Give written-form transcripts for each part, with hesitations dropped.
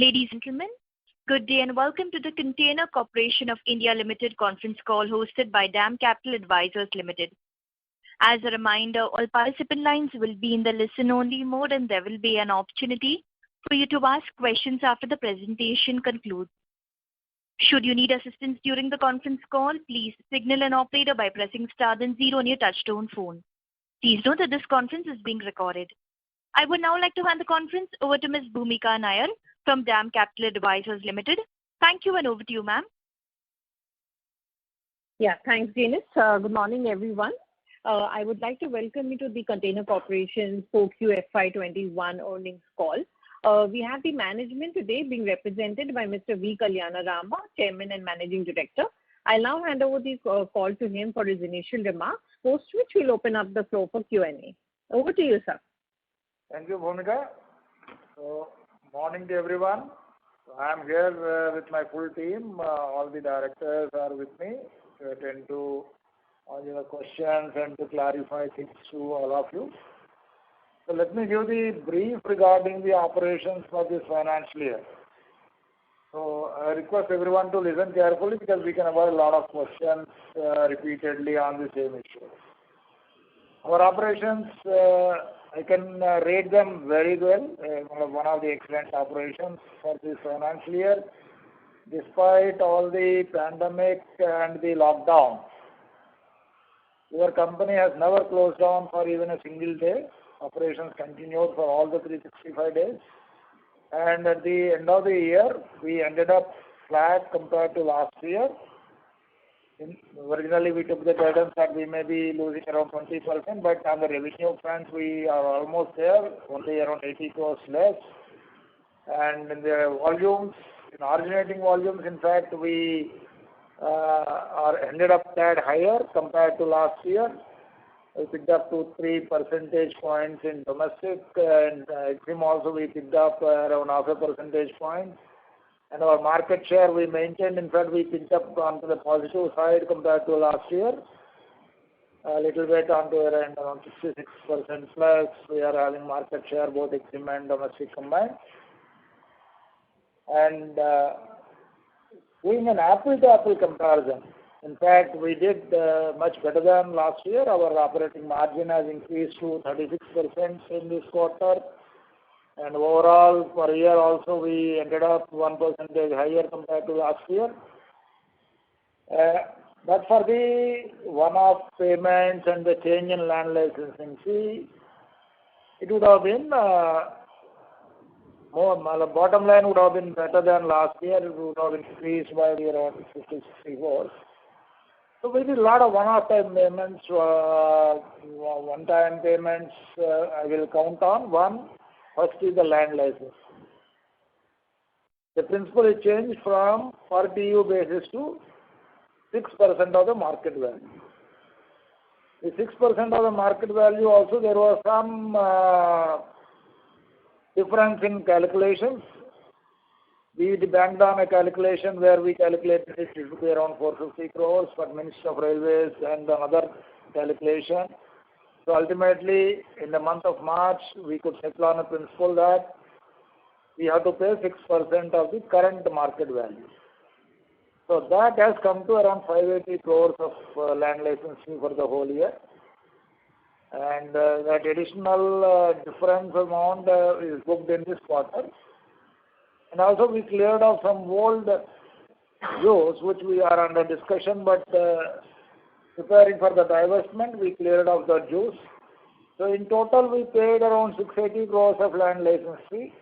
Ladies and gentlemen, good day and welcome to the Container Corporation of India Limited conference call hosted by DAM Capital Advisors Limited. As a reminder, all participant lines will be in the listen-only mode and there will be an opportunity for you to ask questions after the presentation concludes. Should you need assistance during the conference call, please signal an operator by pressing star then 0 on your touchtone phone. Please note that this conference is being recorded. I would now like to hand the conference over to Ms. Bhumika Nair from DAM Capital Advisors Limited. Thank you and over to you, ma'am. Yeah, thanks, Janice. Good morning, everyone. I would like to welcome you to the Container Corporation 4Q FY21 earnings call. We have the management today being represented by Mr. V. Kalyana Rama, Chairman and Managing Director. I'll now hand over the call to him for his initial remarks, post which we'll open up the floor for Q&A. Over to you, sir. Thank you, Bhumika. Morning to everyone. I am here with my full team. All the directors are with me to attend to all your questions and to clarify things to all of you. So let me give the brief regarding the operations for this financial year. So I request everyone to listen carefully because we can avoid a lot of questions repeatedly on the same issue. Our operations, I can rate them very well. One of the excellent operations for this financial year. Despite all the pandemic and the lockdown, your company has never closed down for even a single day. Operations continued for all the 365 days. And at the end of the year, we ended up flat compared to last year. Originally, we took the guidance that we may be losing around 20%, but on the revenue front, we are almost there, only around 80 crores less. And in the volumes, in originating volumes, in fact, we ended up tad higher compared to last year. We picked up to 3 percentage points in domestic, and EXIM also we picked up around half a percentage point. And our market share we maintained. In fact, we picked up onto the positive side compared to last year. A little bit onto around 66% plus. We are having market share both EXIM and domestic combined. And doing an apple-to-apple comparison, in fact, we did much better than last year. Our operating margin has increased to 36% in this quarter. And overall, for a year also, we ended up 1% higher compared to last year. But for the one-off payments and the change in land licensing fee, it would have been bottom line would have been better than last year. It would have increased by around 50-60 crores. So we did a lot of one-off time payments, one-time payments. I will count on one. First is the land license. The principal is changed from per TU basis to 6% of the market value. The 6% of the market value also there was some difference in calculations. We banked on a calculation where we calculated it to be around 450 crores for Ministry of Railways and another calculation. So ultimately, in the month of March, we could settle on a principle that we have to pay 6% of the current market value. So that has come to around 580 crores of land licensing for the whole year. And that additional difference amount is booked in this quarter. And also we cleared off some old dues which we are under discussion, but preparing for the divestment, we cleared off the dues. So in total, we paid around 680 crores of land license fee.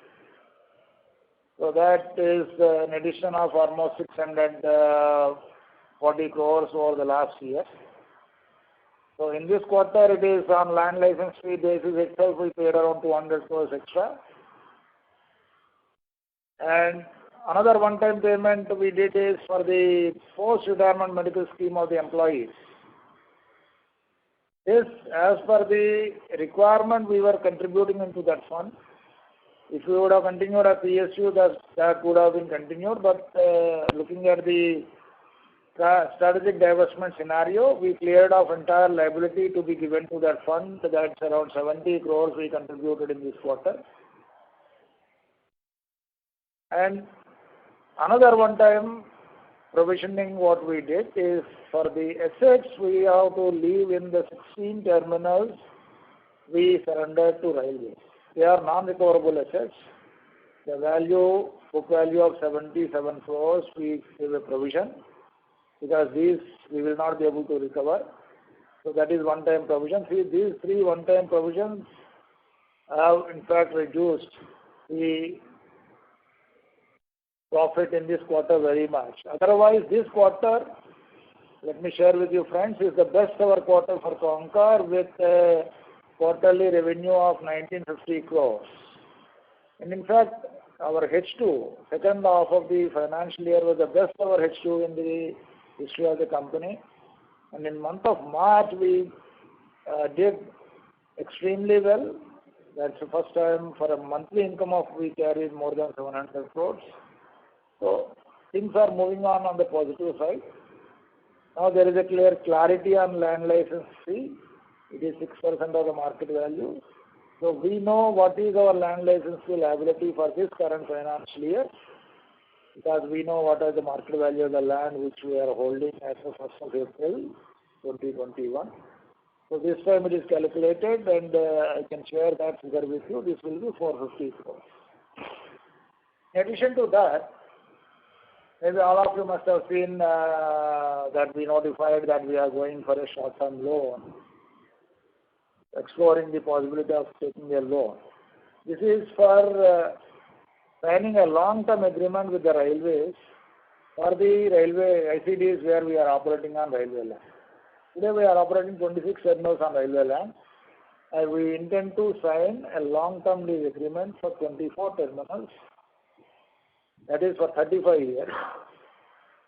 So that is an addition of almost 640 crores over the last year. So in this quarter, it is on land license fee basis itself, we paid around 200 crores extra. And another one-time payment we did is for the post-retirement medical scheme of the employees. This, as per the requirement, we were contributing into that fund. If we would have continued our PSU, that would have been continued. But looking at the strategic divestment scenario, we cleared off entire liability to be given to that fund. That's around 70 crores we contributed in this quarter. And another one-time provisioning what we did is for the assets we have to leave in the 16 terminals we surrendered to railways. They are non-recoverable assets. The value, book value of 77 crores, we give a provision because these we will not be able to recover. So that is one-time provision. See, these three one-time provisions have in fact reduced the profit in this quarter very much. Otherwise, this quarter, let me share with you friends, is the best ever quarter for Concor with a quarterly revenue of 1950 crores. And in fact, our H2, second half of the financial year, was the best ever H2 in the history of the company. And in month of March, we did extremely well. That's the first time for a monthly income of we carried more than 700 crores. So things are moving on the positive side. Now there is a clear clarity on land license fee. It is 6% of the market value. So we know what is our land license fee liability for this current financial year, because we know what is the market value of the land which we are holding as of 1st of April 2021. So this time it is calculated, and I can share that figure with you. This will be 450 crores. In addition to that, maybe all of you must have seen that we notified that we are going for a short-term loan, exploring the possibility of taking a loan. This is for signing a long-term agreement with the railways for the railway ICDs where we are operating on railway land. Today we are operating 26 terminals on railway land, and we intend to sign a long-term lease agreement for 24 terminals. That is for 35 years.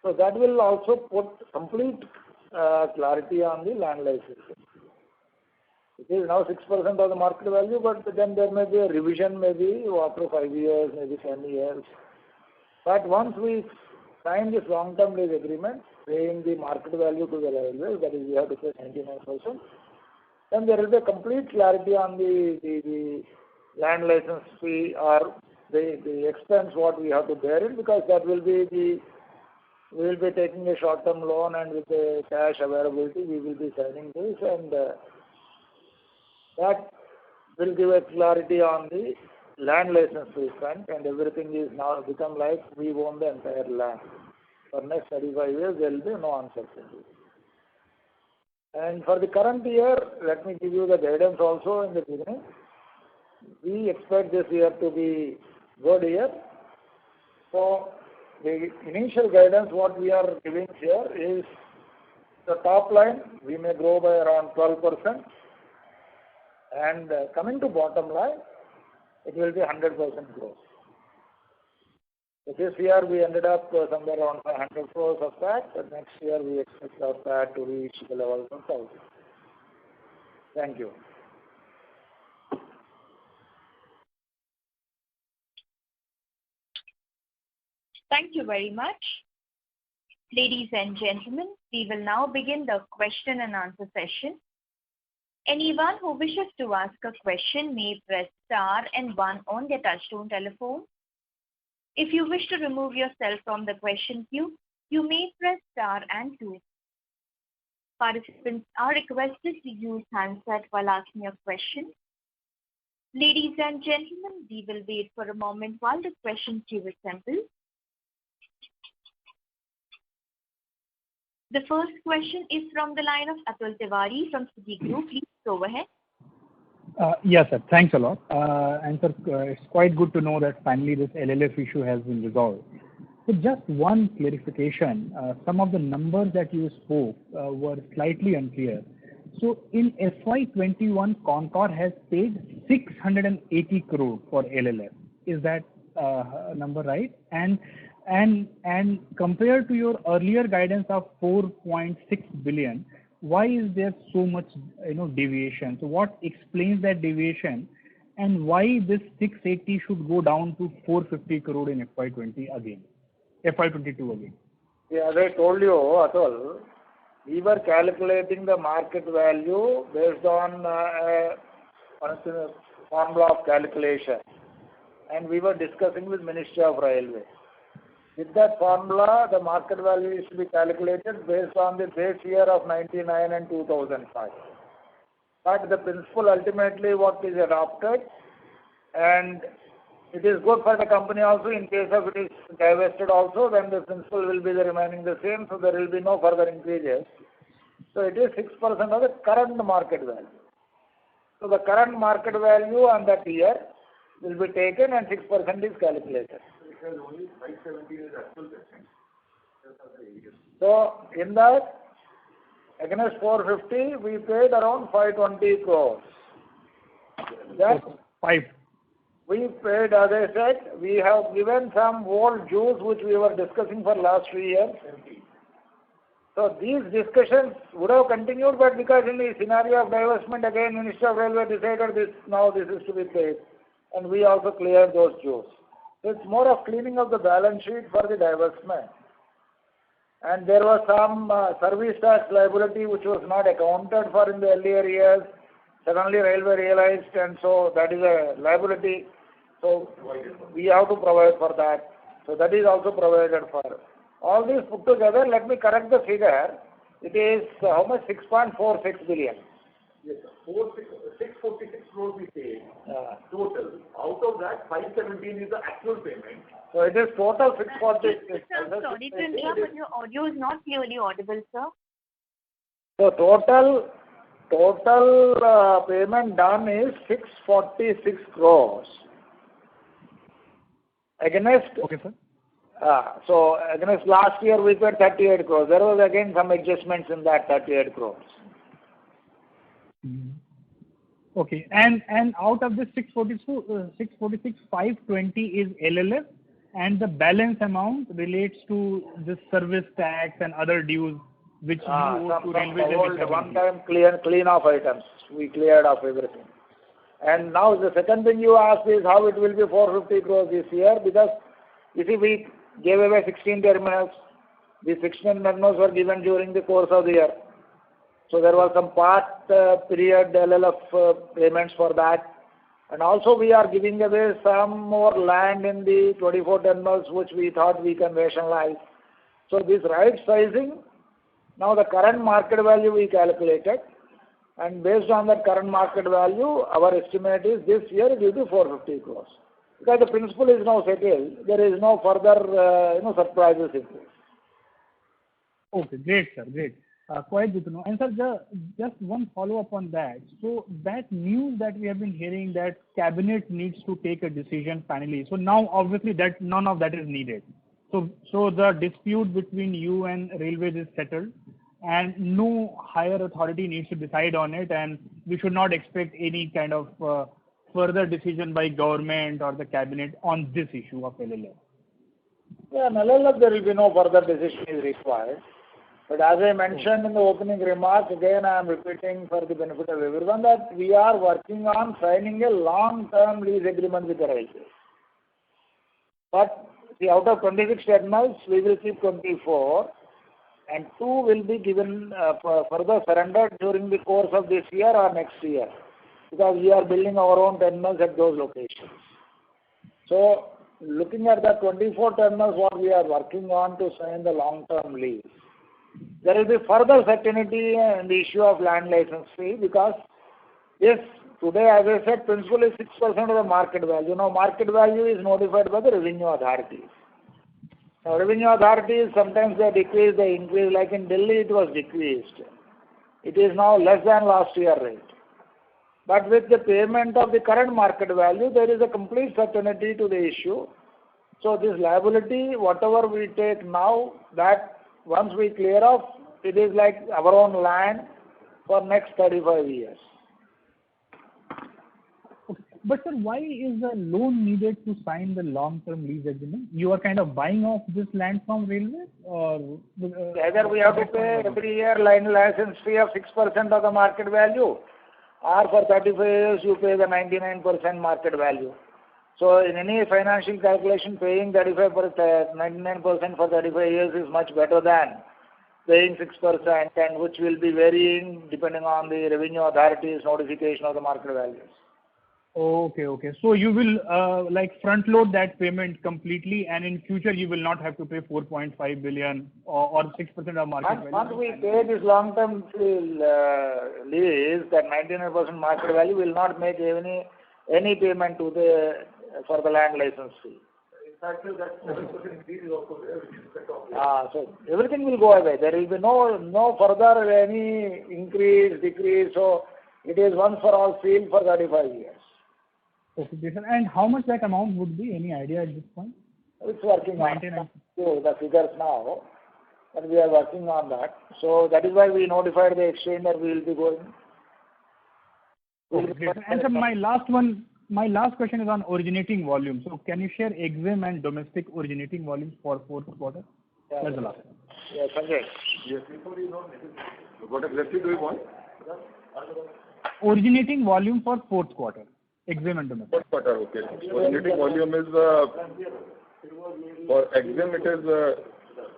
So that will also put complete clarity on the land licensing. It is now 6% of the market value, but then there may be a revision maybe after 5 years, maybe 10 years. But once we sign this long-term lease agreement, paying the market value to the railways, that is we have to pay 99%, then there will be a complete clarity on the land license fee or the expense what we have to bear it, because that will be we will be taking a short-term loan, and with the cash availability we will be signing this, and that will give a clarity on the land license fee front, and everything is now become like we own the entire land. For next 35 years there will be no uncertainty. And for the current year, let me give you the guidance also in the beginning. We expect this year to be good year. So the initial guidance what we are giving here is the top line we may grow by around 12%, and coming to bottom line it will be 100% growth. So this year we ended up somewhere around 500 crores of PAT, but next year we expect our PAT to reach the level of 1,000. Thank you. Thank you very much. Ladies and gentlemen, we will now begin the question and answer session. Anyone who wishes to ask a question may press star and 1 on their touchtone telephone. If you wish to remove yourself from the question queue, you may press star and 2. Participants are requested to use handset while asking a question. Ladies and gentlemen, we will wait for a moment while the question queue assembles. The first question is from the line of Atul Tiwari from Citigroup. Please go ahead. Yes, sir. Thanks a lot. And sir, it's quite good to know that finally this LLF issue has been resolved. So just one clarification. Some of the numbers that you spoke were slightly unclear. So in FY21, Concor has paid 680 crore for LLF. Is that number right? And compared to your earlier guidance of 4.6 billion, why is there so much deviation? So what explains that deviation, and why this 680 should go down to 450 crore in FY22 again? Yeah, as I told you, Atul, we were calculating the market value based on a formula of calculation. and we were discussing with Ministry of Railways. With that formula, the market value is to be calculated based on the base year of 99 and 2005. But the principle ultimately what is adopted, and it is good for the company also in case of it is divested also, then the principle will be remaining the same, so there will be no further increases. So it is 6% of the current market value. So the current market value on that year will be taken and 6% is calculated. Because only 570 is actual payment. So in that, against 450, we paid around 520 crores. That we paid, as I said, we have given some old dues which we were discussing for last 3 years. So these discussions would have continued, but because in the scenario of divestment, again, Ministry of Railway decided this, now this is to be paid, and we also cleared those dues. So it's more of cleaning of the balance sheet for the divestment. And there was some service tax liability which was not accounted for in the earlier years. Suddenly railway realized, and so that is a liability. So we have to provide for that. So that is also provided for. All these put together, let me correct the figure. It is how much? 6.46 billion. Yes, sir. 646 crores we paid total. Out of that, 517 is the actual payment. So it is total 646. Sir, sorry to interrupt, but your audio is not clearly audible, sir. So total payment done is 646 crores. Against, Okay, sir. so against last year we paid 38 crores. There was again some adjustments in that 38 crores. Okay, and out of this 646, 520 is LLF, and the balance amount relates to the service tax and other dues which you owe to railways. One-time clean off items. We cleared off everything. And now the second thing you asked is how it will be 450 crores this year, because you see we gave away 16 terminals. These 16 terminals were given during the course of the year. So there was some part period LLF payments for that. And also we are giving away some more land in the 24 terminals which we thought we can rationalize. So this right sizing, now the current market value we calculated, and based on that current market value, our estimate is this year it will be 450 crores. Because the principle is now settled, there is no further surprises in this. Okay, great, sir, great. Quite good to know. And sir, just one follow-up on that. So that news that we have been hearing that cabinet needs to take a decision finally. So now obviously that none of that is needed. So the dispute between you and railways is settled, and no higher authority needs to decide on it, and we should not expect any kind of further decision by government or the cabinet on this issue of LLF. Yeah, in LLF there will be no further decision is required. But as I mentioned in the opening remarks, again I am repeating for the benefit of everyone that we are working on signing a long-term lease agreement with the railways. But see, out of 26 terminals, we will keep 24, and 2 will be given further surrendered during the course of this year or next year, because we are building our own terminals at those locations. So looking at the 24 terminals what we are working on to sign the long-term lease, there will be further certainty in the issue of land license fee, because yes, today as I said, principal is 6% of the market value. Now market value is notified by the revenue authorities. Now revenue authorities, sometimes they decrease, they increase, like in Delhi it was decreased. It is now less than last year rate. But with the payment of the current market value, there is a complete certainty to the issue. So this liability, whatever we take now, that once we clear off, it is like our own land for next 35 years. Okay. But sir, why is the loan needed to sign the long-term lease agreement? You are kind of buying off this land from railways, or either we have to pay every year line license fee of 6% of the market value, or for 35 years you pay the 99% market value. So in any financial calculation, paying 99% for 35 years is much better than paying 6%, and which will be varying depending on the revenue authorities' notification of the market values. Okay. So you will like front load that payment completely, and in future you will not have to pay 4.5 billion or 6% of market value. Once we pay this long-term lease, that 99% market value, will not make any payment for the land license fee. In fact, that 7% increase is also there, which is set off. So everything will go away. There will be no further any increase, decrease. So it is once for all seal for 35 years. Okay, sir. And how much that amount would be? Any idea at this point? It's working on 99. the figures now, but we are working on that. So that is why we notified the exchange that we will be going. Okay, sir. And sir, my last question is on originating volume. So can you share EXIM and domestic originating volumes for fourth quarter? Yeah. That's the last one. Yes, Sanjay. Yes, what exactly do you want? Originating volume for fourth quarter, EXIM and domestic. Fourth quarter, okay. Originating volume is, for EXIM it is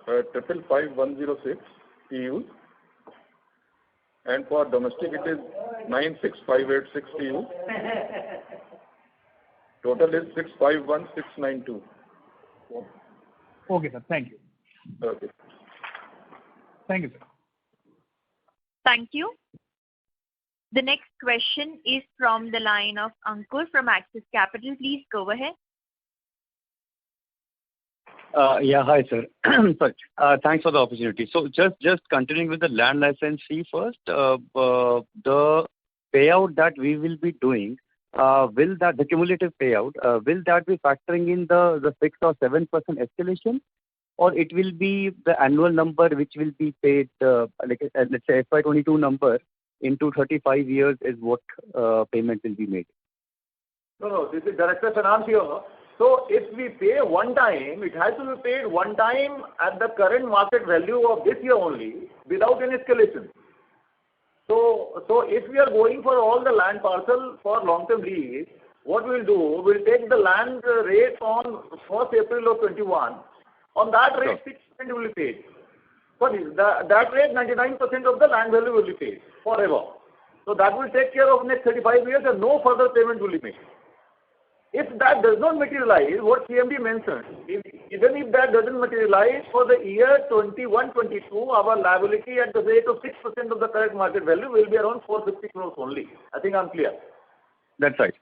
555,106 TEUs, and for domestic it is 96,586 TEUs. Total is 651,692. Okay, sir. Thank you. Okay. Thank you, sir. Thank you. The next question is from the line of Ankur from Axis Capital. Please go ahead. Yeah, hi, sir. Sorry. Thanks for the opportunity. So just continuing with the land license fee first, the payout that we will be doing, the cumulative payout, will that be factoring in the 6 or 7% escalation, or it will be the annual number which will be paid, let's say FY22 number into 35 years is what payment will be made? No, this is Director Finance here. So if we pay one time, it has to be paid one time at the current market value of this year only, without any escalation. So if we are going for all the land parcel for long-term lease, what we'll do, we'll take the land rate on 1st April of 21. On that rate, 6% will be paid. Sorry, that rate, 99% of the land value will be paid forever. So that will take care of next 35 years and no further payment will be made. If that does not materialize, what CMD mentioned, even if that doesn't materialize for the year 21-22, our liability at the rate of 6% of the current market value will be around 450 crores only. I think I'm clear. That's right.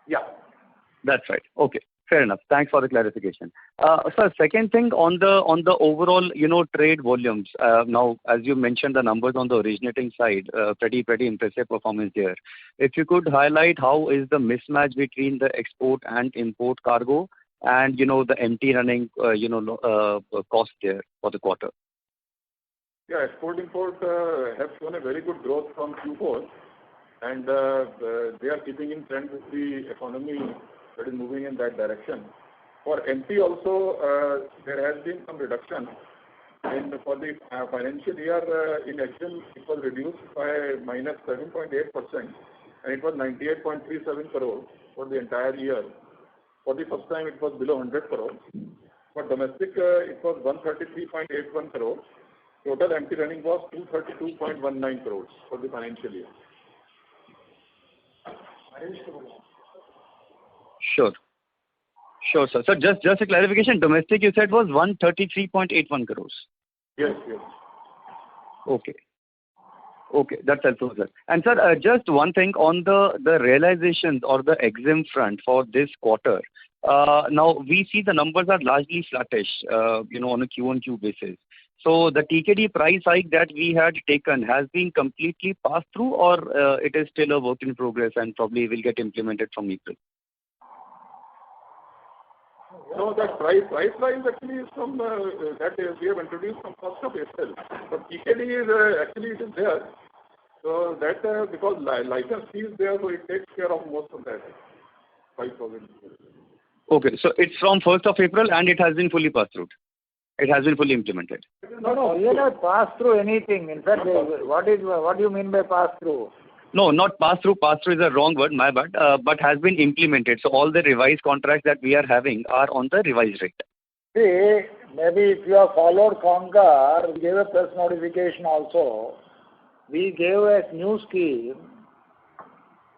Yeah. That's right. Okay. Fair enough. Thanks for the clarification. Sir, second thing on the overall, trade volumes. Now, as you mentioned, the numbers on the originating side, pretty impressive performance there. If you could highlight how is the mismatch between the export and import cargo and, the empty running, cost there for the quarter. Yeah, export-import have shown a very good growth from Q4, and they are keeping in trend with the economy that is moving in that direction. For empty also, there has been some reduction. And for the financial year in EXIM, it was reduced by minus 7.8%, and it was 98.37 crores for the entire year. For the first time, it was below 100 crores. For domestic, it was 133.81 crores. Total empty running was 232.19 crores for the financial year. Sure, sir. So just a clarification, domestic you said was 133.81 crores. Yes. Okay, that's helpful, sir. And sir, just one thing on the realizations or the EXIM front for this quarter. Now we see the numbers are largely flattish, on a Q-on-Q basis. So the TKD price hike that we had taken has been completely passed through, or it is still a work in progress and probably will get implemented from April? No, that price rise actually is from that we have introduced from 1st of April. But TKD is actually it is there. So that because license fee is there, so it takes care of most of that 5,000. Okay, so it's from 1st of April and it has been fully passed through. It has been fully implemented. No, we have not passed through anything. In fact, what do you mean by pass through? No, not pass through. Pass through is a wrong word, my bad. But has been implemented. So all the revised contracts that we are having are on the revised rate. See, maybe if you have followed CONCOR, we gave a press notification also. We gave a new scheme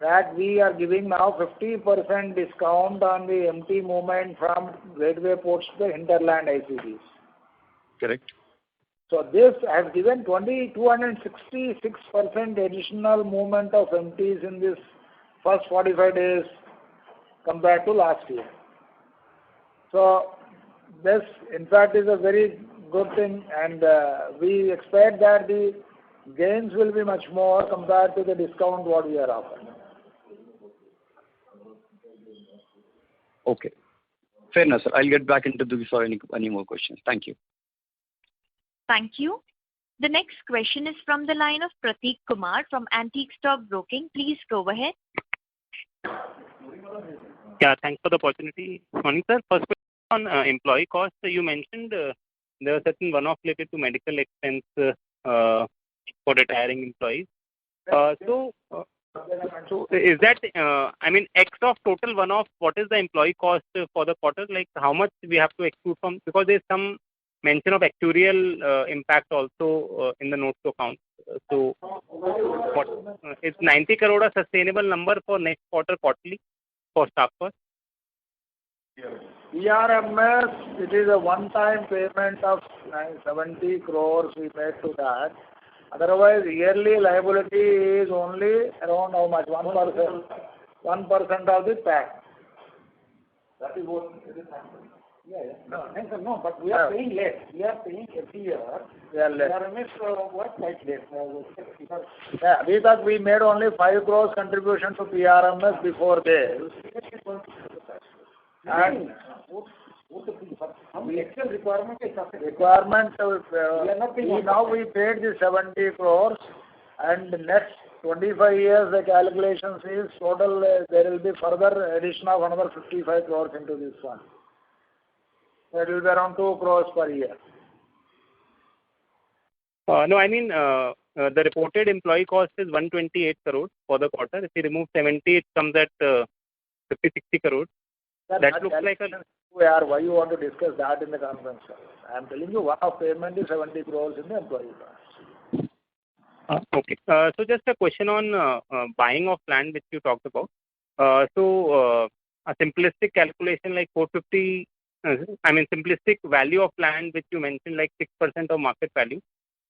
that we are giving now 50% discount on the empty movement from gateway ports to the hinterland ICDs. Correct. So this has given 266% additional movement of empties in this first 45 days compared to last year. So this in fact is a very good thing, and we expect that the gains will be much more compared to the discount what we are offering. Okay. Fair enough, sir. I'll get back into this for any more questions. Thank you. Thank you. The next question is from the line of Prateek Kumar from Antique Stock Broking. Please go ahead. Yeah, thanks for the opportunity. Morning, sir. First question on employee costs. So you mentioned there was certain one-off related to medical expense for retiring employees. So is that, X of total one-off, what is the employee cost for the quarter? Like how much we have to exclude from, because there's some mention of actuarial impact also in the notes to account. So what is 90 crore a sustainable number for next quarter quarterly for staff cost? ERMS, it is a one-time payment of 70 crores we made to that. Otherwise, yearly liability is only around how much? 1%. 1% of the tax. That is what it is happening. Yeah. No, but we are paying less. We are paying every year. We are less. ERMS was quite less. Yeah, we thought we made only 5 crores contribution to PRMS before this. And the actual requirement is now we paid the 70 crores, and next 25 years the calculations is total there will be further addition of another 55 crores into this one. That will be around 2 crores per year. No, the reported employee cost is 128 crores for the quarter. If you remove 70, it comes at 50-60 crores. That looks like a... Why you want to discuss that in the conference? I am telling you, one-off payment is 70 crores in the employee cost. Okay. So just a question on buying of land which you talked about. A simplistic calculation like 450, simplistic value of land which you mentioned like 6% of market value.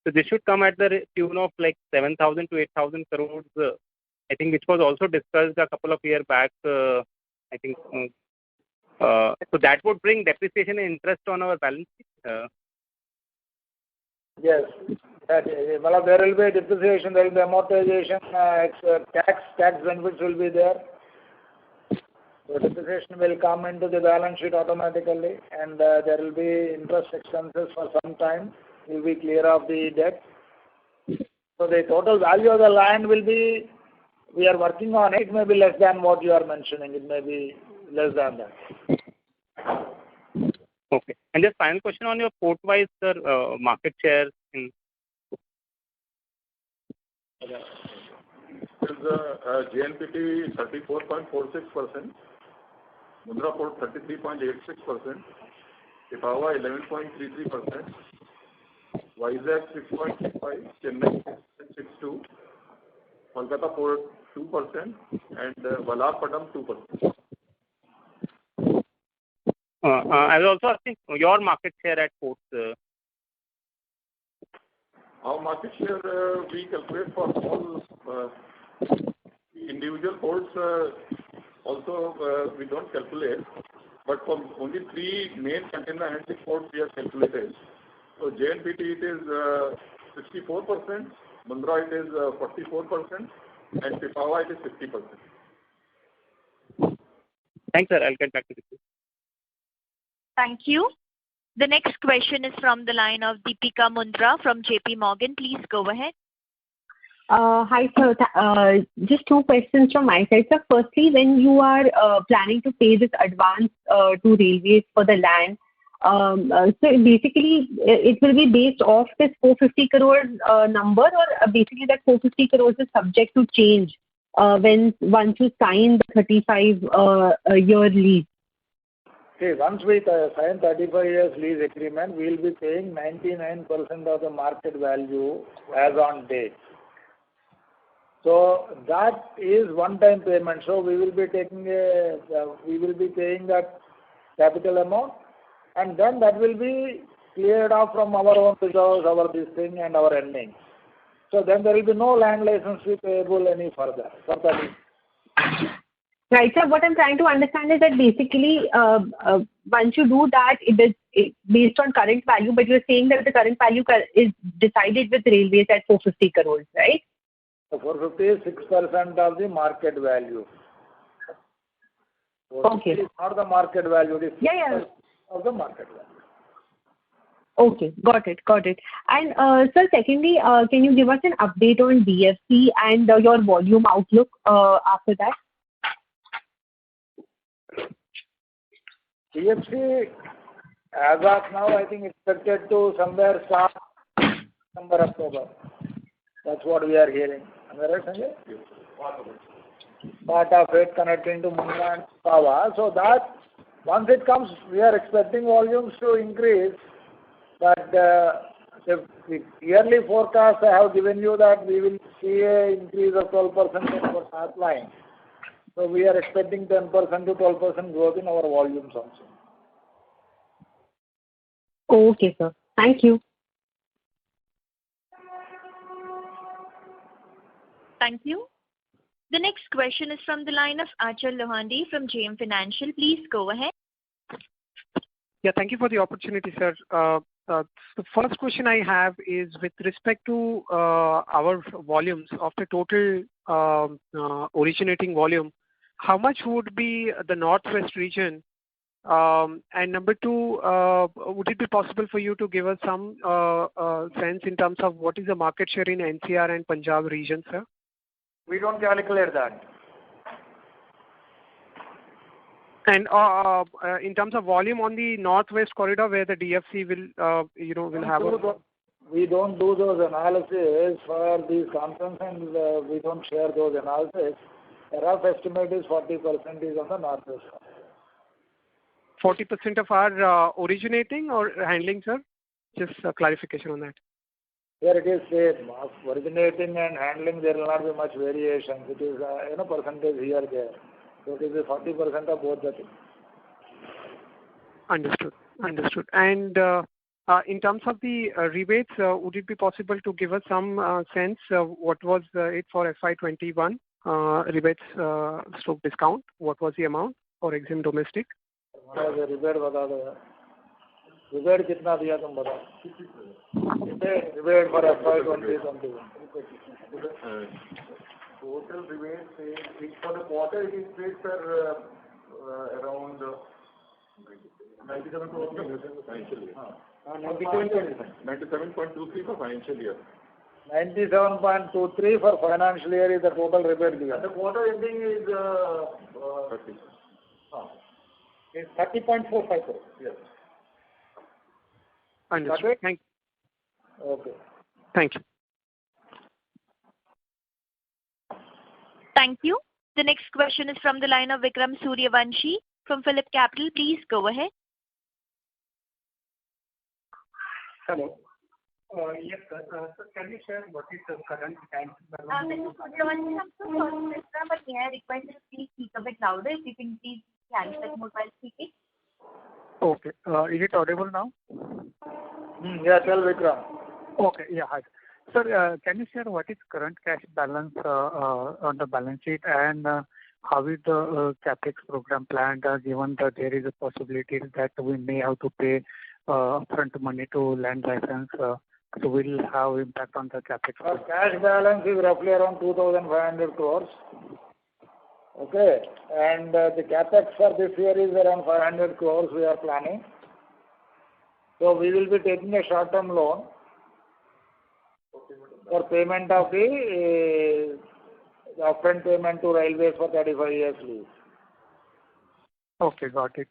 So this should come at the tune of like 7,000 to 8,000 crores, I think, which was also discussed a couple of years back, I think. So that would bring depreciation and interest on our balance sheet? Yes. There will be depreciation, there will be amortization, tax benefits will be there. So depreciation will come into the balance sheet automatically, and there will be interest expenses for some time. Will be clear of the debt. So the total value of the land will be, we are working on it, may be less than what you are mentioning. It may be less than that. Okay. And just final question on your port-wise, sir, market share in... JNPT 34.46%, Mundra Port 33.86%, Pipavav 11.33%, Vizag 6.65%, Chennai 6.62%, Kolkata Port 2%, and Vallarpadam 2%. I was also asking your market share at ports. Our market share we calculate for all individual ports. Also, we don't calculate, but for only 3 main container handling ports we have calculated. So JNPT it is 64%, Mundra it is 44%, and Pipavav it is 50%. Thanks, sir. I'll get back to you. Thank you. The next question is from the line of Deepika Mundra from JP Morgan. Please go ahead. Hi, sir. Just 2 questions from my side. Sir, firstly, when you are planning to pay this advance to railways for the land, so basically it will be based off this 450 crores number, or basically that 450 crores is subject to change once you sign the 35-year lease? Okay, once we sign 35 years lease agreement, we will be paying 99% of the market value as on date. So that is one-time payment. So we will be paying that capital amount, and then that will be cleared off from our own reserves, our this thing, and our earnings. So then there will be no land license fee payable any further. Right, sir. What I'm trying to understand is that basically, once you do that, it is based on current value, but you're saying that the current value is decided with railways at 450 crores, right? So 450 is 6% of the market value. Okay. It's not the market value, it is 6% of the market value. Okay, got it. And sir, secondly, can you give us an update on DFC and your volume outlook after that? DFC, as of now, I think expected to somewhere start September, October. That's what we are hearing. Am I right, Sanjay? Yes. Part of it connecting to Mundra and Pava. So that, once it comes, we are expecting volumes to increase. But the yearly forecast I have given you that we will see an increase of 12% in our top line. So we are expecting 10% to 12% growth in our volumes also. Okay, sir. Thank you. Thank you. The next question is from the line of Achal Lohandi from JM Financial. Please go ahead. Yeah, thank you for the opportunity, sir. The first question I have is with respect to our volumes of the total originating volume. How much would be the Northwest region? And number two, would it be possible for you to give us some sense in terms of what is the market share in NCR and Punjab region, sir? We don't calculate that. And in terms of volume on the Northwest corridor, where the DFC will have. We don't do those analysis for these conference, and we don't share those analysis. The rough estimate is 40% is on the Northwest. 40% of our originating or handling, sir? Just a clarification on that. Here it is same. Originating and handling, there will not be much variation. It is percentage here there. So it is 40% of both the things. Understood. And in terms of the rebates, would it be possible to give us some sense what was it for FY21 rebates stroke discount? What was the amount for EXIM domestic? Rebate बता दो यार. Rebate कितना दिया तुम बताओ. Rebate for FY2021. Total rebate for the quarter it is paid around 97 crores financial year. 97.23 for financial year. 97.23 for financial year is the total rebate given. The quarter ending is 30. It's 30.45 crores. Yes. Understood. Thank you. Okay. Thank you. Thank you. The next question is from the line of Vikram Suryavanshi from Phillip Capital. Please go ahead. Hello. Yes, sir. So can you share what is the current cash balance? Mr. Suryavanshi, I'm so sorry, but may I request you to please speak a bit louder if you can please carry that mobile speaking. Okay. Is it audible now? Yeah, tell Vikram. Okay. Yeah, hi. Sir, can you share what is current cash balance on the balance sheet, and how is the capex program planned, given that there is a possibility that we may have to pay upfront money to land license, so will have impact on the capex? Our cash balance is roughly around 2,500 crores. Okay, and the capex for this year is around 500 crores we are planning. So we will be taking a short-term loan for payment of the upfront payment to railways for 35 years lease. Okay, got it.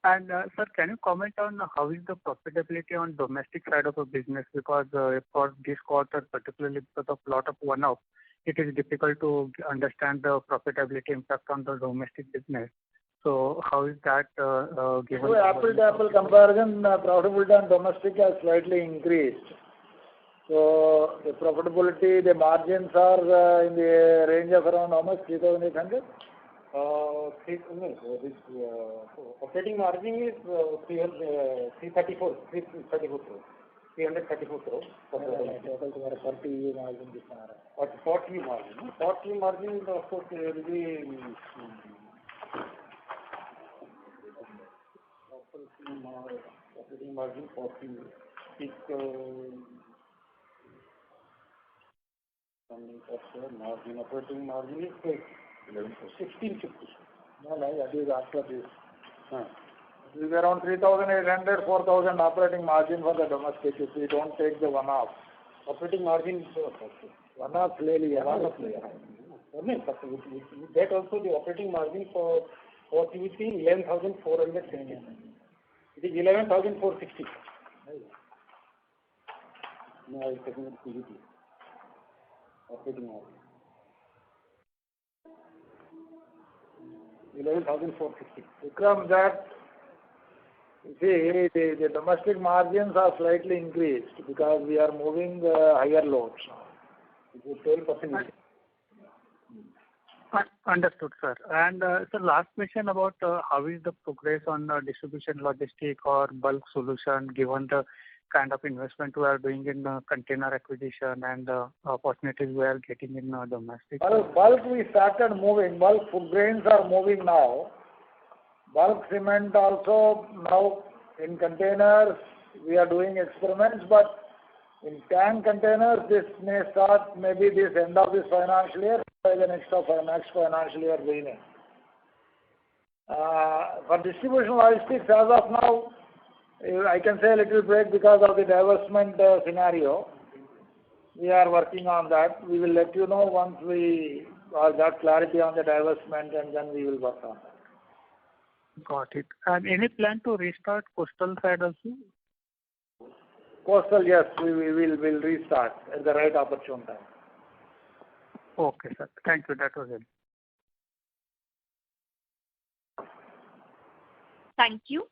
And sir, can you comment on how is the profitability on domestic side of the business? Because for this quarter, particularly because of lot of one-off, it is difficult to understand the profitability impact on the domestic business. So how is that given? So apple to apple comparison, profitability on domestic has slightly increased. So the profitability, the margins are in the range of around how much? 3,800? Operating margin is 334 crores. 334 crores. Total तुम्हारा 40 margin कितना आ रहा है? और 40 margin. 40 margin of course will be operating margin 40 is margin. Operating margin is 1650. No, that is after this. It is around 3,800, 4,000 operating margin for the domestic if we don't take the one-off. Operating margin one-off ले लिया. That also the operating margin for PVC 11,470. It is 11,460. No, I am taking PVC. Operating margin 11,460. Vikram, that you see the domestic margins are slightly increased because we are moving higher loads now. It is 12%. Understood, sir. And sir, last question about how is the progress on distribution logistic or bulk solution given the kind of investment we are doing in container acquisition and opportunities we are getting in domestic? Bulk we started moving. Bulk food grains are moving now. Bulk cement also now in containers we are doing experiments, but in tank containers this may start maybe this end of this financial year by the next financial year beginning. For distribution logistics as of now, I can say a little break because of the divestment scenario. We are working on that. We will let you know once we got clarity on the divestment and then we will work on that. Got it. And any plan to restart coastal side also? Coastal, yes, we will restart at the right opportune time. Okay, sir. Thank you. That was it. Thank you.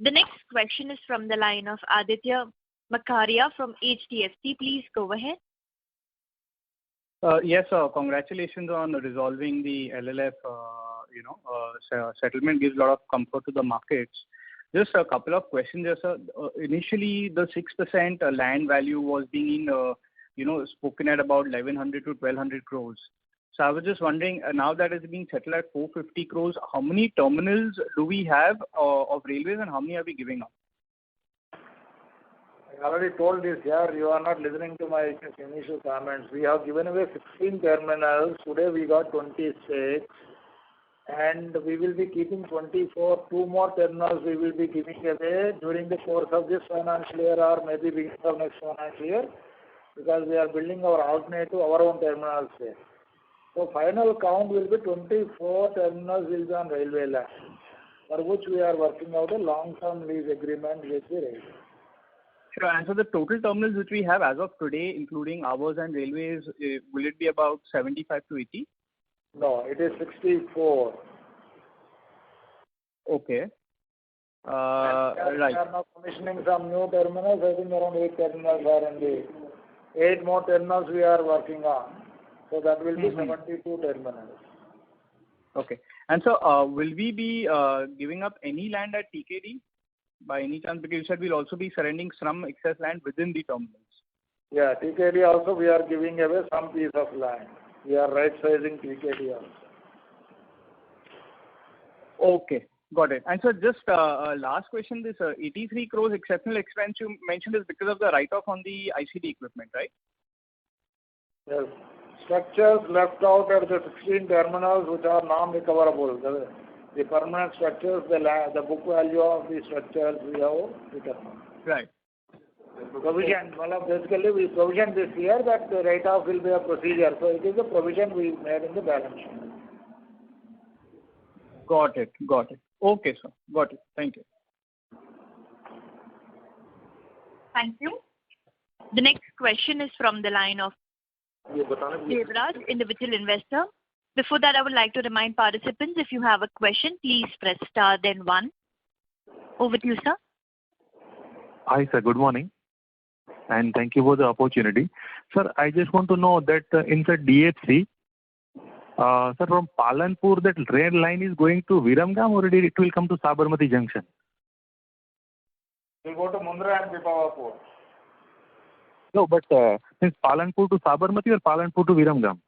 The next question is from the line of Aditya Makaria from HDFC. Please go ahead. Yes, sir. Congratulations on resolving the LLF. Settlement gives a lot of comfort to the markets. Just a couple of questions, yes, sir. Initially, the 6% land value was being, spoken at about 1,100 to 1,200 crores. So I was just wondering, now that it's being settled at 450 crores, how many terminals do we have of railways and how many are we giving up? I already told this here. You are not listening to my initial comments. We have given away 16 terminals. Today we got 26. And we will be keeping 24. 2 more terminals we will be giving away during the course of this financial year or maybe beginning of next financial year because we are building our alternative, our own terminals there. So final count will be 24 terminals will be on railway land, for which we are working out a long-term lease agreement with the railway. Sure. And so the total terminals which we have as of today, including ours and railways, will it be about 75 to 80? No, it is 64. Okay. We Right. are now commissioning some new terminals. I think around 8 terminals are in the 8 more terminals we are working on. So that will be 72 terminals. Okay. And so will we be giving up any land at TKD by any chance? Because you said we'll also be surrendering some excess land within the terminals. Yeah, TKD also we are giving away some piece of land. We are right sizing TKD also. Okay, got it. And so just last question, this 83 crores exceptional expense you mentioned is because of the write-off on the ICD equipment, right? Yes. Structures left out at the 16 terminals which are non-recoverable. The permanent structures, the book value of the structures we have returned. Right. Provision. Basically, we provision this year that the write-off will be a procedure. So it is a provision we made in the balance sheet. Got it. Okay, sir. Got it. Thank you. Thank you. The next question is from the line of Devraj, individual investor. Before that, I would like to remind participants, if you have a question, please press star then 1. Over to you, sir. Hi, sir. Good morning. and thank you for the opportunity. Sir, I just want to know that inside DFC, sir, from Palanpur, that rail line is going to Viramgam or it will come to Sabarmati Junction? We'll go to Mundra and Pipavav. No, but since Palanpur to Sabarmati or Palanpur to Viramgam?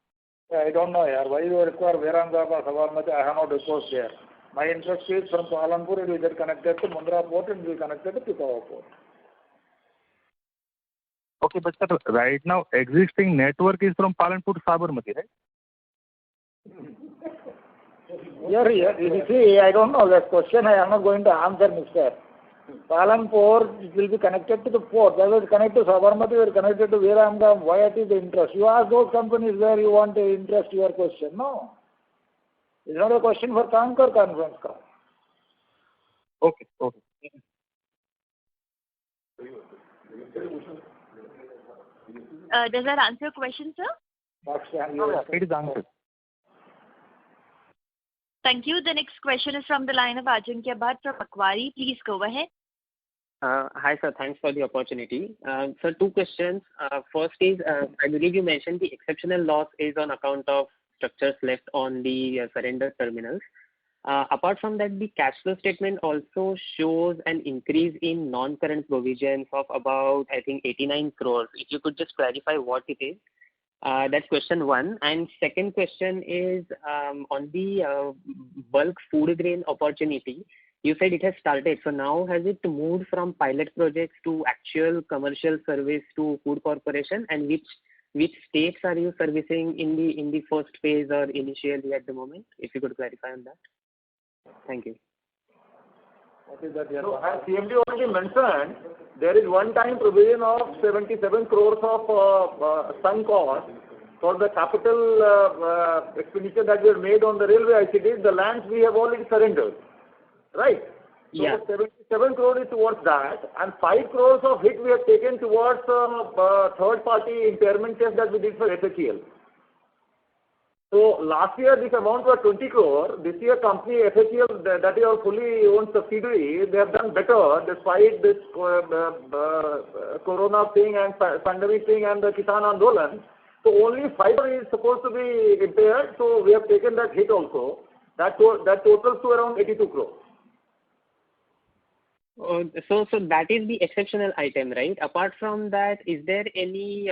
I don't know, yaar. Why you require Viramgam or Sabarmati? I have no reports there. My interest is from Palanpur, it will get connected to Mundra port and will be connected to Pipavav port. Okay, but sir, right now existing network is from Palanpur to Sabarmati, right? You see, I don't know that question. I am not going to answer, mister. Palanpur will be connected to the port. That will connect to Sabarmati, will connected to Viramgam. Why it is the interest? You ask those companies where you want to interest your question. No. It's not a question for Conquer conference call. Okay. Does that answer your question, sir? It is answered. Thank you. The next question is from the line of Ajinkya Bhatt from Macquarie. Please go ahead. Hi, sir. Thanks for the opportunity. Sir, two questions. First is, I believe you mentioned the exceptional loss is on account of structures left on the surrender terminals. Apart from that, the cash flow statement also shows an increase in non-current provisions of about, I think, 89 crores. If you could just clarify what it is. That's question one. And second question is on the bulk food grain opportunity. You said it has started. So now has it moved from pilot projects to actual commercial service to food corporation? And which states are you servicing in the first phase or initially at the moment? If you could clarify on that. Thank you. What is that? So as CMD already mentioned, there is one-time provision of 77 crores of sunk cost for the capital expenditure that we have made on the railway ICDs. The lands we have already surrendered, right? So yeah. 77 crores is towards that, and 5 crores of hit we have taken towards third-party impairment test that we did for FHEL. So last year this amount was 20 crore. This year company FHEL, that is our fully owned subsidiary, they have done better despite this corona thing and pandemic thing and the Kisan Andolan. So only 5 crore is supposed to be impaired. So we have taken that hit also. That totals to around 82 crore. So that is the exceptional item, right? Apart from that, is there any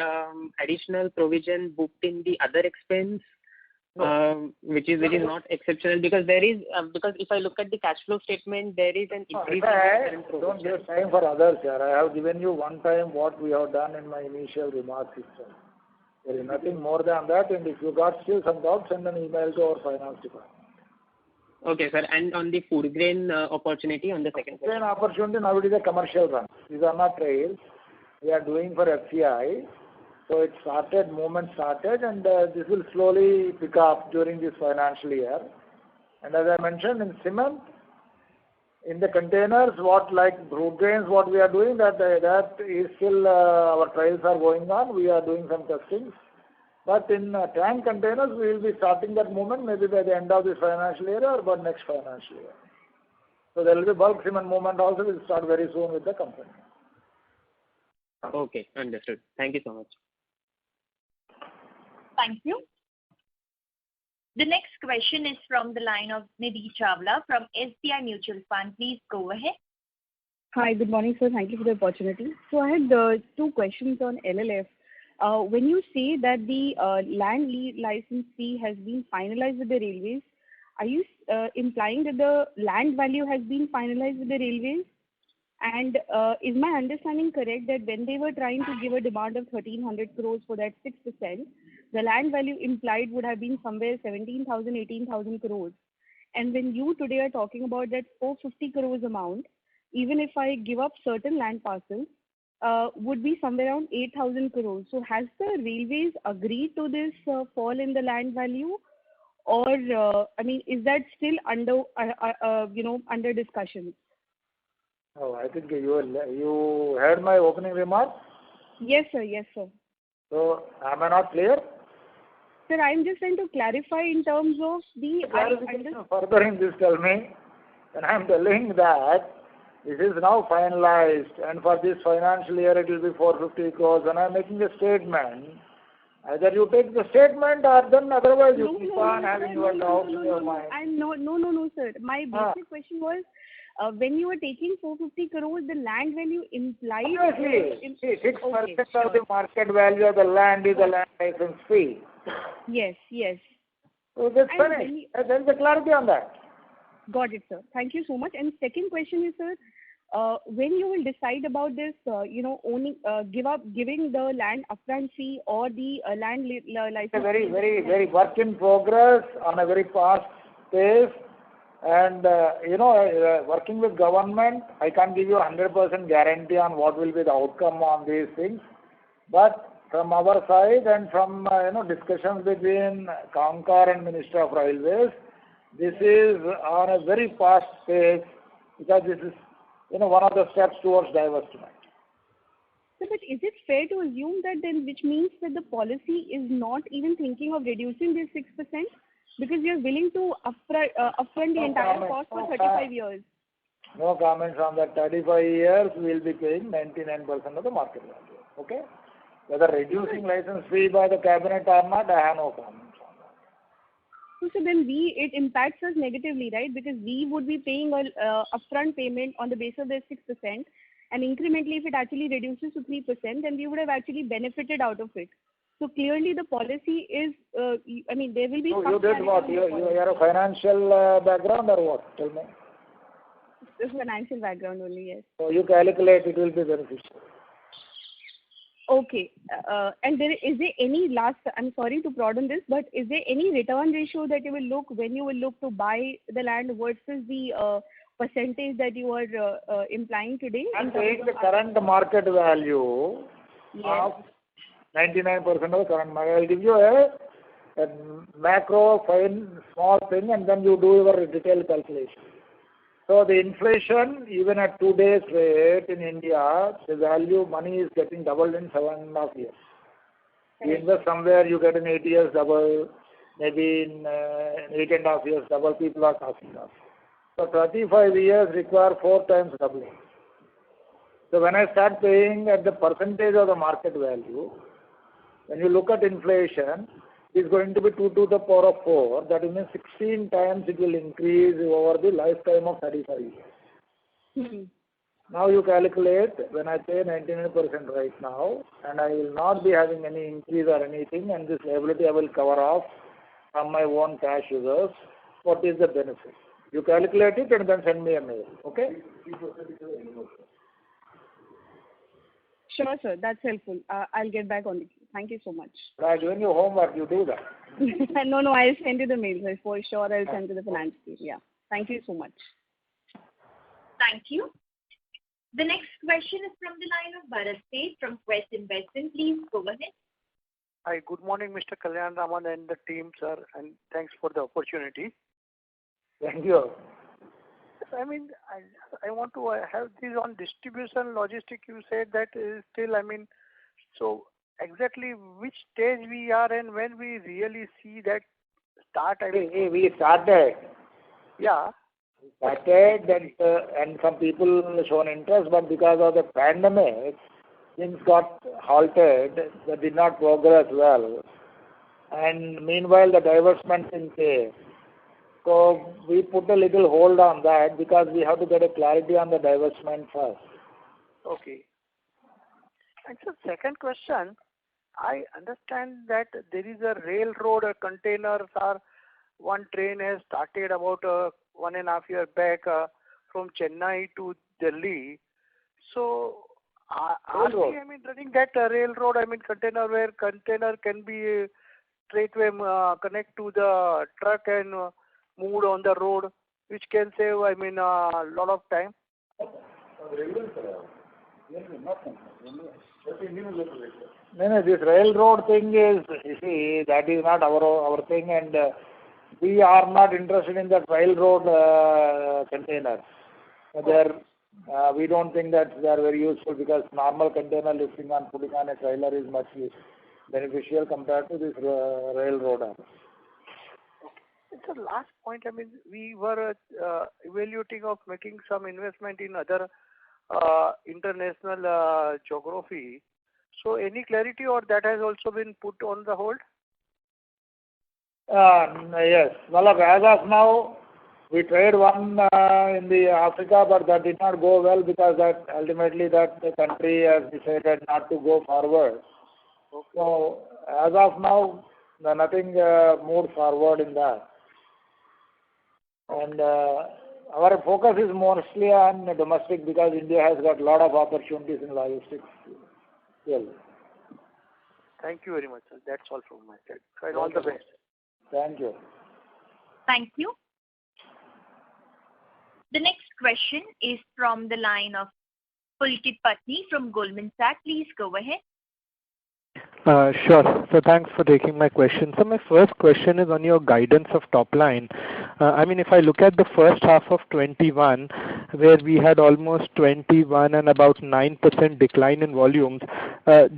additional provision booked in the other expense? No. Which is not exceptional, because there is because if I look at the cash flow statement, there is an increase. Don't give time for others, sir. I have given you one time what we have done in my initial remarks itself. There is nothing more than that, and if you got still some doubts, send an email to our finance department. Okay, sir. And on the food grain opportunity on the second question. Food grain opportunity, now it is a commercial run. These are not trails. We are doing for FCI. So it started, movement started, and this will slowly pick up during this financial year. And as I mentioned, in cement, in the containers, what like food grains, what we are doing, that is still our trials are going on. We are doing some testing. But in tank containers, we will be starting that movement maybe by the end of this financial year or by next financial year. So there will be bulk cement movement also will start very soon with the company. Okay, understood. Thank you so much. Thank you. The next question is from the line of Nidhi Chawla from SBI Mutual Fund. Please go ahead. Hi, good morning, sir. Thank you for the opportunity. So I had two questions on LLF. When you say that the land license fee has been finalized with the railways, are you implying that the land value has been finalized with the railways? And is my understanding correct that when they were trying to give a demand of 1,300 crores for that 6%, the land value implied would have been somewhere 17,000, 18,000 crores. And when you today are talking about that 450 crores amount, even if I give up certain land parcels, would be somewhere around 8,000 crores. So has the railways agreed to this fall in the land value? Or, is that still under discussion? Oh, I think you heard my opening remarks? Yes, sir. Yes, sir. So, am I not clear? Sir, I'm just trying to clarify in terms of the... Clarification further in this, tell me. And I'm telling that This is now finalized, and for this financial year it will be 450 crores. And I am making a statement. Either you take the statement or then otherwise you keep on having your doubts in your mind. No, sir. My basic question was, when you were taking 450 crores, the land value implied... See, 6% of the market value of the land is the land license fee. Yes. So that's fine. There is a clarity on that. Got it, sir. Thank you so much. And second question is, sir, when you will decide about this, owning, giving the land upfront fee or the land license? It's a very work in progress on a very fast pace. And, working with government, I can't give you 100% guarantee on what will be the outcome on these things. But from our side and from, discussions between CONCOR and Minister of Railways, this is on a very fast pace because this is, one of the steps towards divestment. So, but is it fair to assume that then, which means that the policy is not even thinking of reducing this 6%? Because we are willing to upfront the entire cost for 35 years. No comments on that. 35 years, we will be paying 99% of the market value. Okay? Whether reducing license fee by the cabinet or not, I have no comments on that. So then it impacts us negatively, right? Because we would be paying a upfront payment on the basis of the 6%, and incrementally, if it actually reduces to 3%, then we would have actually benefited out of it. So clearly, the policy is, there will be. So you did what? You are a financial background or what? Tell me. It's financial background only, yes. So you calculate it will be beneficial. Okay. And is there any I'm sorry to prod on this, but is there any return ratio that you will look when you will look to buy the land versus the percentage that you are implying today? I'm saying the current market value of 99% of the current market. I'll give you a macro, fine, small thing, and then you do your detailed calculation. So the inflation, even at today's rate in India, the value money is getting doubled in 7.5 years. You invest somewhere, you get in 8 years double, maybe in 8.5 years double, people are talking of. So 35 years require 4 times doubling. So when I start paying at the percentage of the market value, when you look at inflation, it's going to be 2 to the power of 4. That means 16 times it will increase over the lifetime of 35 years. Now you calculate, when I pay 99% right now, and I will not be having any increase or anything, and this liability I will cover off from my own cash users, what is the benefit? You calculate it and then send me a mail, okay? Sure, sir. That's helpful. I'll get back on it. Thank you so much. By doing your homework, you do that. No, I'll send you the mail. For sure, I'll send to the finance team. Yeah. Thank you so much. Thank you. The next question is from the line of Bharat Sheth from Quest Investment. Please go ahead. Hi, good morning, Mr. Kalyan Raman and the team, sir, and thanks for the opportunity. Thank you. I want to have this on distribution logistic. You said that is still, so exactly which stage we are and when we really see that start? We started. Yeah. Started and some people shown interest, but because of the pandemic, things got halted. They did not progress well. And meanwhile, the divestment thing came. So we put a little hold on that because we have to get a clarity on the divestment first. Okay. And so second question, I understand that there is a railroad, containers are, one train has started about 1.5 years back from Chennai to Delhi. So are we running that railroad, container where container can be straightway connect to the truck and moved on the road, which can save, a lot of time? No, this railroad thing is, you see, that is not our thing, and we are not interested in that railroad containers. We don't think that they are very useful because normal container lifting and putting on a trailer is much beneficial compared to this railroad. It's a last point. I mean, we were evaluating of making some investment in other international geography. So any clarity or that has also been put on the hold? Yes. Well, as of now, we tried one in the Africa, but that did not go well because that ultimately that the country has decided not to go forward. Okay. So as of now, nothing moved forward in that. And our focus is mostly on domestic because India has got a lot of opportunities in logistics. Yes. Thank you very much, sir. That's all from my side. And all the best. Thank you. Thank you. The next question is from the line of Pulkit Patni from Goldman Sachs. Please go ahead. Sure. So thanks for taking my question. So my first question is on your guidance of top line. I mean, if I look at the first half of 21, where we had almost 21 and about 9% decline in volumes,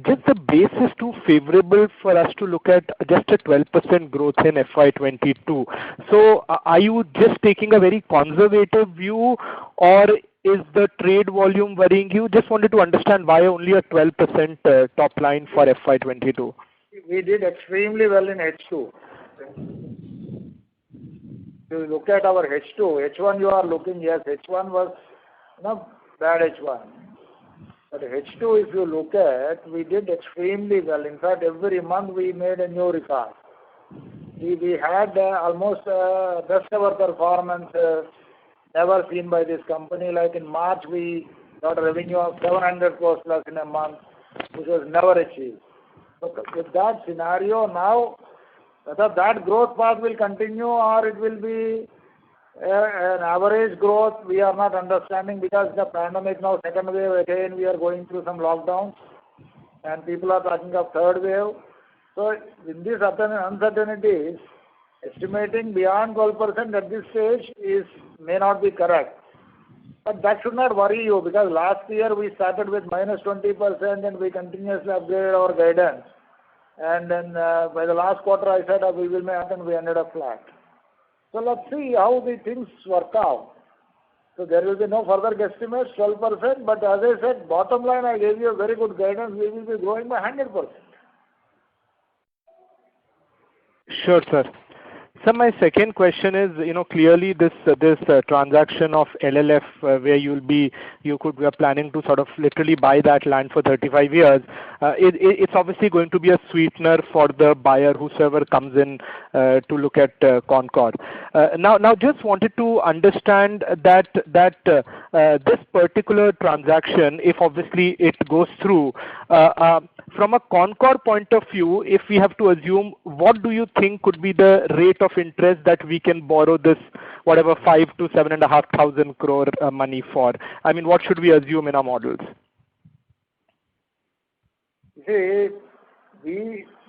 just the base is too favorable for us to look at just a 12% growth in FY22. So are you just taking a very conservative view, or is the trade volume worrying you? Just wanted to understand why only a 12% top line for FY22. We did extremely well in H2. If you look at our H2, H1 you are looking, yes, H1 was not bad H1. But H2, if you look at, we did extremely well. In fact, every month we made a new record. We had almost best ever performance never seen by this company. Like in March, we got a revenue of 700 crores plus in a month, which was never achieved. So with that scenario now, whether that growth path will continue or it will be an average growth, we are not understanding because the pandemic now, second wave again, we are going through some lockdowns and people are talking of third wave. So in these uncertainties, estimating beyond 12% at this stage may not be correct. But that should not worry you because last year we started with minus 20% and we continuously upgraded our guidance. And then by the last quarter I said we will make it and we ended up flat. So let's see how the things work out. So there will be no further guesstimates, 12%. But as I said, bottom line I gave you a very good guidance. We will be growing by 100%. Sure, sir. So my second question is, clearly this transaction of LLF where we are planning to sort of literally buy that land for 35 years. It's obviously going to be a sweetener for the buyer, whosoever comes in to look at Concord. Now just wanted to understand that this particular transaction, if obviously it goes through, from a Concord point of view, if we have to assume, what do you think could be the rate of interest that we can borrow this, whatever 5 to 7,500 crore money for? I mean, what should we assume in our models? See,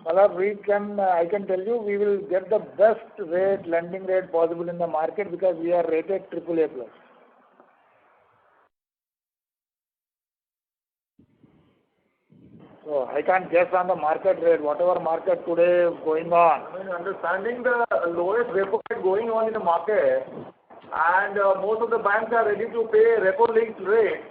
I can tell you, we will get the best lending rate possible in the market because we are rated AAA+. So I can't guess on the market rate, whatever market today is going on. I mean, understanding the lowest repo rate going on in the market, and most of the banks are ready to pay repo-linked rate.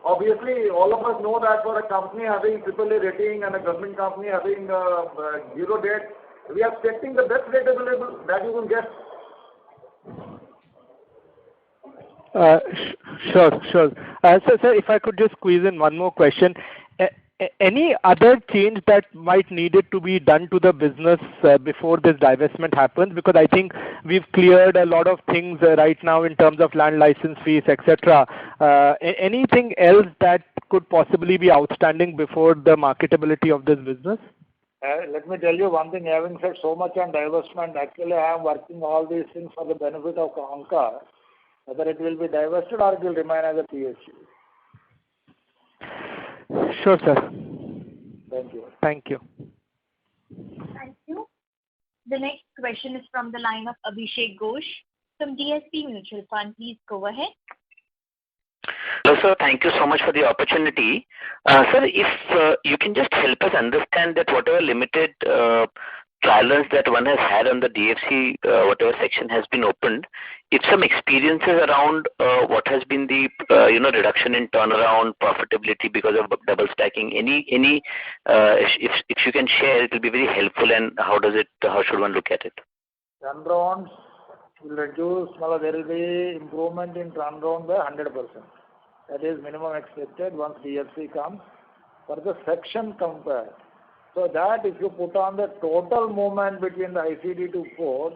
Obviously, all of us know that for a company having AAA rating and a government company having zero debt, we are expecting the best rate available that you can get. Sure. So, sir, if I could just squeeze in one more question. Any other change that might needed to be done to the business before this divestment happens? Because I think we've cleared a lot of things right now in terms of land license fees, etc. Anything else that could possibly be outstanding before the marketability of this business? Let me tell you one thing. Having said so much on divestment, actually I am working all these things for the benefit of Concord, whether it will be divested or it will remain as a PSU. Sure, sir. Thank you. Thank you. Thank you. The next question is from the line of Abhishek Ghosh from DSP Mutual Fund. Please go ahead. Hello, sir. Thank you so much for the opportunity. Sir, if you can just help us understand that whatever limited trial runs that one has had on the DFC, whatever section has been opened, if some experiences around what has been the reduction in turnaround profitability because of double stacking, if you can share, it will be very helpful. And how should one look at it? Turnarounds will reduce. There will be improvement in turnaround by 100%. That is minimum expected once DFC comes for the section compared. So that if you put on the total movement between the ICD to port,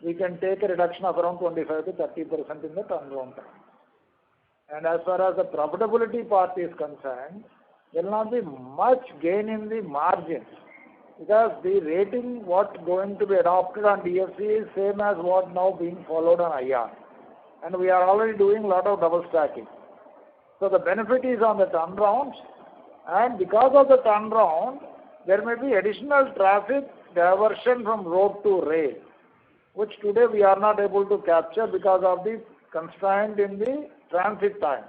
we can take a reduction of around 25 to 30% in the turnaround time. And as far as the profitability part is concerned, there will not be much gain in the margins because the rating what going to be adopted on DFC is same as what now being followed on IR. And we are already doing a lot of double stacking. So the benefit is on the turnarounds, and because of the turnaround, there may be additional traffic diversion from road to rail, which today we are not able to capture because of the constraint in the transit time.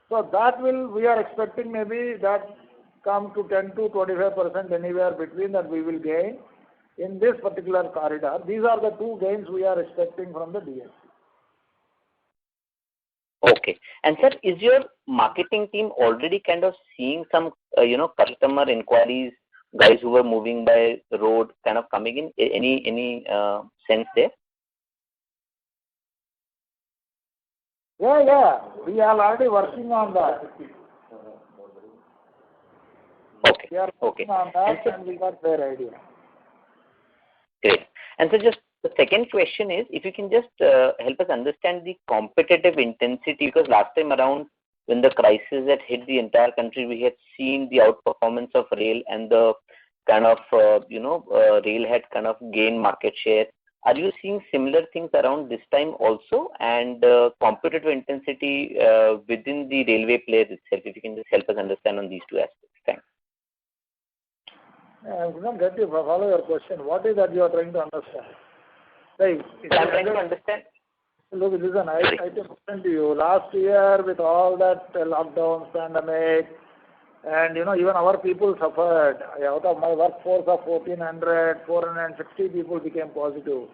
So that we are expecting maybe that come to 10 to 25% anywhere between that we will gain in this particular corridor. These are the two gains we are expecting from the DFC. Okay. And sir, is your marketing team already kind of seeing some, customer inquiries, guys who were moving by road kind of coming in? Any sense there? Yeah. We are already working on that. Okay. We are working on that and we got their idea. Great. And so just the second question is, if you can just help us understand the competitive intensity, because last time around when the crisis had hit the entire country, we had seen the outperformance of rail and the kind of, rail had kind of gained market share. Are you seeing similar things around this time also? And competitive intensity within the railway players itself, if you can just help us understand on these two aspects. Thanks. I did not get you. Follow your question. What is that you are trying to understand? I'm trying to understand. Look, listen, I explained to you. Last year with all that lockdowns, pandemic, and even our people suffered. Out of my workforce of 460 people became positive.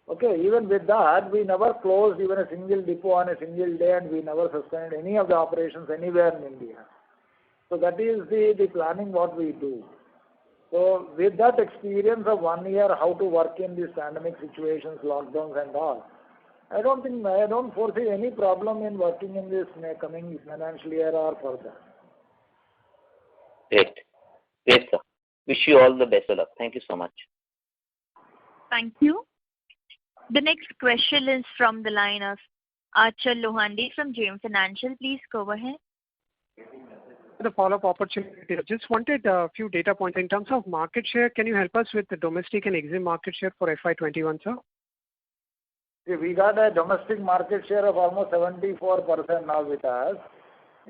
Okay, even with that, we never closed even a single depot on a single day, and we never sustained any of the operations anywhere in India. So that is the planning what we do. So with that experience of 1 year, how to work in these pandemic situations, lockdowns and all, I don't foresee any problem in working in this coming financial year or further. Great, sir. Wish you all the best of luck. Thank you so much. Thank you. The next question is from the line of Achal Lohande from JM Financial. Please go ahead. The follow-up opportunity. I just wanted a few data points. In terms of market share, can you help us with the domestic and EXIM market share for FY21, sir? We got a domestic market share of almost 74% now with us.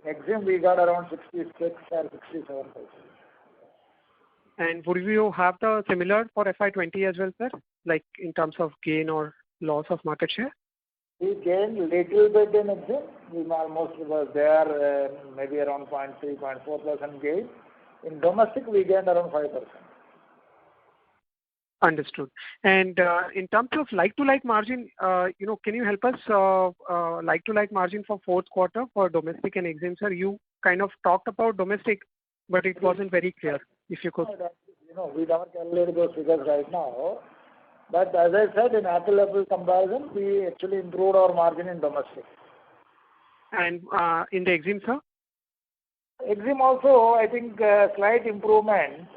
In EXIM, we got around 66 or 67%. And would you have the similar for FY20 as well, sir? Like in terms of gain or loss of market share? We gained little bit in EXIM. We almost was there maybe around 0.3, 0.4% gain. In domestic, we gained around 5%. Understood. And in terms of like-to-like margin, can you help us like-to-like margin for fourth quarter for domestic and EXIM, sir? You kind of talked about domestic, but it wasn't very clear. If you could. We never calculated those figures right now. But as I said, in apple-to-apple comparison, we actually improved our margin in domestic. And in the EXIM, sir? EXIM also, I think, slight improvement.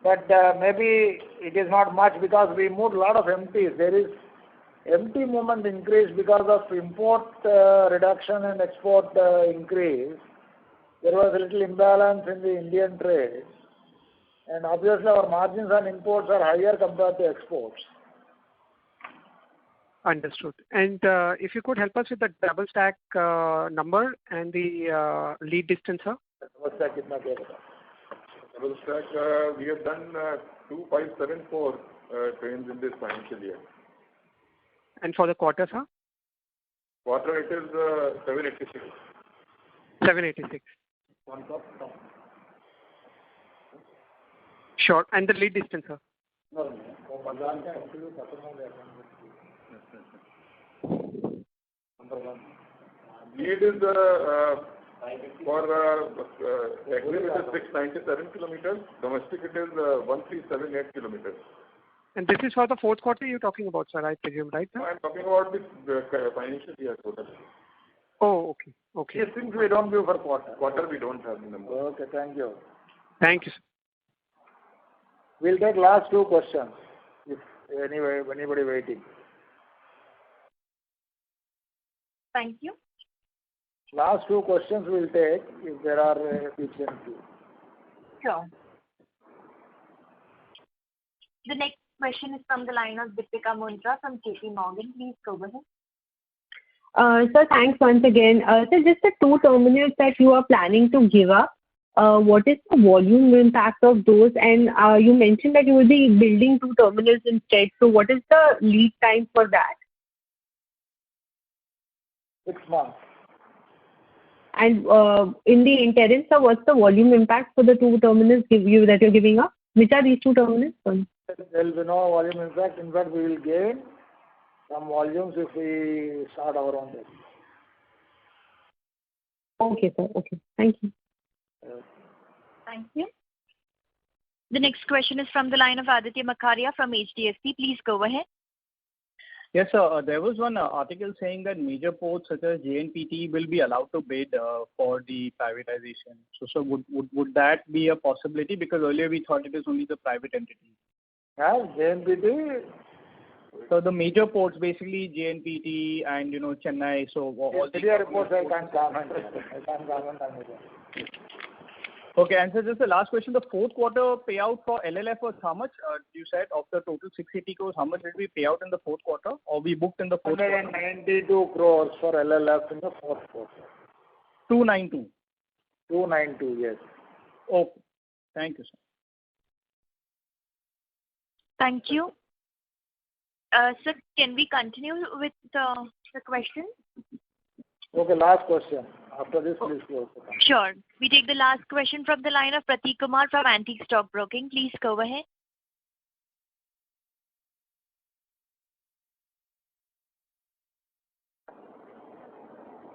But maybe it is not much because we moved a lot of empties. There is empty movement increase because of import reduction and export increase. There was a little imbalance in the Indian trade. And obviously our margins on imports are higher compared to exports. Understood. And if you could help us with the double stack number and the lead distance, sir? Double stack Double stack, we have done 2574 trains in this financial year. And for the quarter, sir? Quarter it is 786. 786. Sure. And the lead distance, sir? Lead is for exit it is 697 kilometers. Domestic it is 1378 kilometers. And this is for the fourth quarter you're talking about, sir, I presume, right? No, I'm talking about the financial year total. Oh, okay. Okay. These things we don't give for quarter. Quarter we don't have the number. Okay, thank you. Thank you, sir. We'll take last two questions if anybody waiting. Thank you. Last two questions we'll take if there are efficiency. Sure. The next question is from the line of Deepika Mundra from JP Morgan. Please go ahead. Sir, thanks once again. So just the two terminals that you are planning to give up, what is the volume impact of those? And you mentioned that you will be building two terminals instead. So what is the lead time for that? 6 months. And in the interim, sir, what's the volume impact for the two terminals that you're giving up? Which are these two terminals? There will be no volume impact. In fact, we will gain some volumes if we start our own business. Okay, sir. Okay. Thank you. Thank you. The next question is from the line of Aditya Makharia from HDFC. Please go ahead. Yes, sir. There was one article saying that major ports such as JNPT will be allowed to bid for the privatization. So would that be a possibility? Because earlier we thought it is only the private entity. Yeah, JNPT. So the major ports, basically JNPT and Chennai. So all the media reports I can't comment. I can't comment on it. Okay, and so just the last question, the fourth quarter payout for LLF was how much? You said of the total 680 crores, how much did we pay out in the fourth quarter or we booked in the fourth quarter? 192 crores for LLF in the fourth quarter. 292? 292, yes. Okay. Thank you, sir. Thank you. Sir, can we continue with the question? Okay, last question. After this, please close. Sure. We take the last question from the line of Prateek Kumar from Antique Stock Broking. Please go ahead.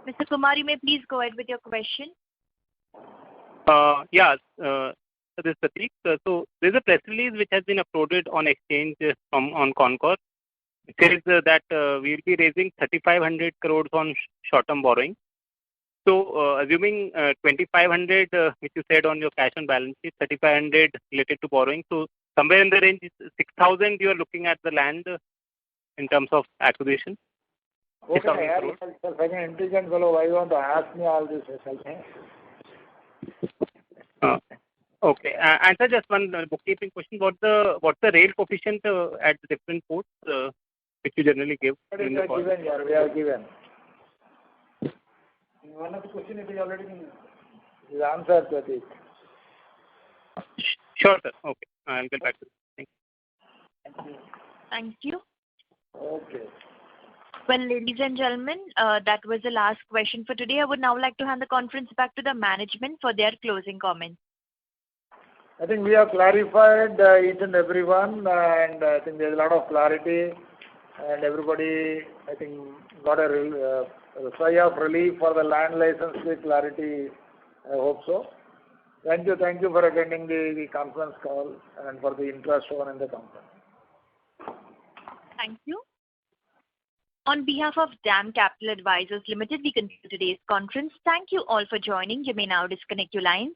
Mr. Kumar, you may please go ahead with your question. This is Prateek. So there's a press release which has been uploaded on exchange on Concord. It says that we will be raising 3,500 crores on short-term borrowing. So assuming 2,500, which you said on your cash and balance sheet, 3,500 related to borrowing. So somewhere in the range 6,000 you are looking at the land in terms of acquisition. Okay, such an intelligent fellow, why you want to ask me all this? Okay. And sir, just one bookkeeping question. What's the rail coefficient at the different ports which you generally give? We are given. One of the questions is already been answered, Prateek. Sure, sir. Okay. I'll get back to you. Thank you. Thank you. Okay. Well, ladies and gentlemen, that was the last question for today. I would now like to hand the conference back to the management for their closing comments. I think we have clarified each and every one, and I think there's a lot of clarity, and everybody, I think, got a sigh of relief for the land license with clarity. I hope so. Thank you for attending the conference call and for the interest shown in the company. Thank you. On behalf of DAM Capital Advisors Limited, we conclude today's conference. Thank you all for joining. You may now disconnect your lines.